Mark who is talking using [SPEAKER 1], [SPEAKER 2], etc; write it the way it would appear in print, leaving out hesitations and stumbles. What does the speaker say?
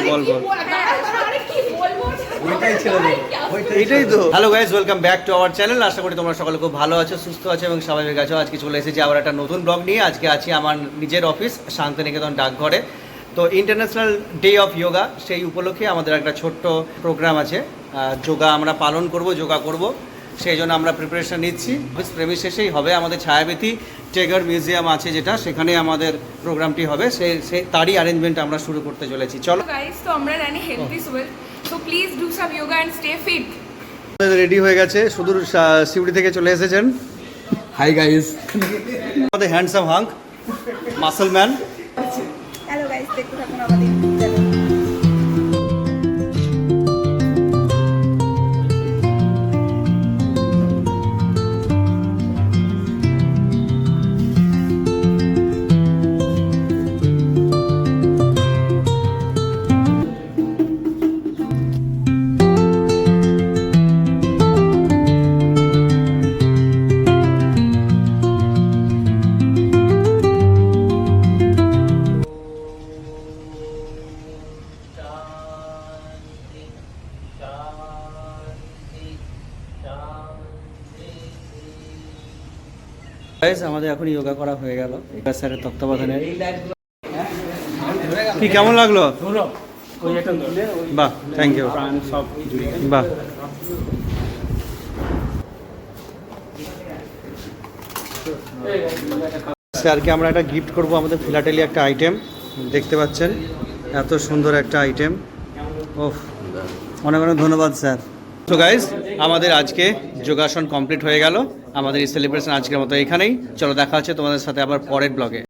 [SPEAKER 1] বল এইটাই তো। Hello guys, welcome back to our channel. আশা করি তোমরা সকলে খুব ভালো আছো, সুস্থ আছো এবং স্বাভাবিক আছো। আজকে চলে এসেছি আবার একটা নতুন ব্লগ নিয়ে। আজকে আছি আমার নিজের অফিস শান্তিনিকেতন ডাকঘরে। তো ইন্টারন্যাশনাল ডে অফ যোগা, সেই উপলক্ষে আমাদের একটা ছোট্ট প্রোগ্রাম আছে। যোগা আমরা পালন করব, যোগা করব, সেই জন্য আমরা প্রিপারেশন নিচ্ছি। প্রেমি শেষেই হবে আমাদের ছায়াবেতি টেগার মিউজিয়াম আছে যেটা, সেখানে আমাদের প্রোগ্রামটি হবে। সেই তারই অ্যারেঞ্জমেন্ট আমরা শুরু করতে চলেছি। চলো
[SPEAKER 2] গাইস, তো আমরা জানি health is wealth, so please do some yoga and stay fit.
[SPEAKER 1] Ready হয়ে গেছে, সুদূর সিউড়ি থেকে চলে এসেছেন।
[SPEAKER 3] হাই গাইস,
[SPEAKER 1] আমাদের handsome hunk muscle man.
[SPEAKER 4] Hello guys, দেখতে থাকুন আমাদের চ্যানেল।
[SPEAKER 1] আমাদের এখন যোগা করা হয়ে গেল স্যারের তত্ত্বাবধানে। কি কেমন লাগলো? বাহ, থ্যাংক ইউ। বাহ, স্যারকে আমরা একটা গিফট করব, আমাদের ফিলাটেলি একটা আইটেম দেখতে পাচ্ছেন, এত সুন্দর একটা আইটেম। ওহ, অনেক অনেক ধন্যবাদ স্যার। তো গাইজ, আমাদের আজকে যোগাসন কমপ্লিট হয়ে গেল। আমাদের এই সেলিব্রেশন আজকের মতো এখানেই। চলো, দেখা হচ্ছে তোমাদের সাথে আবার পরের ব্লগে।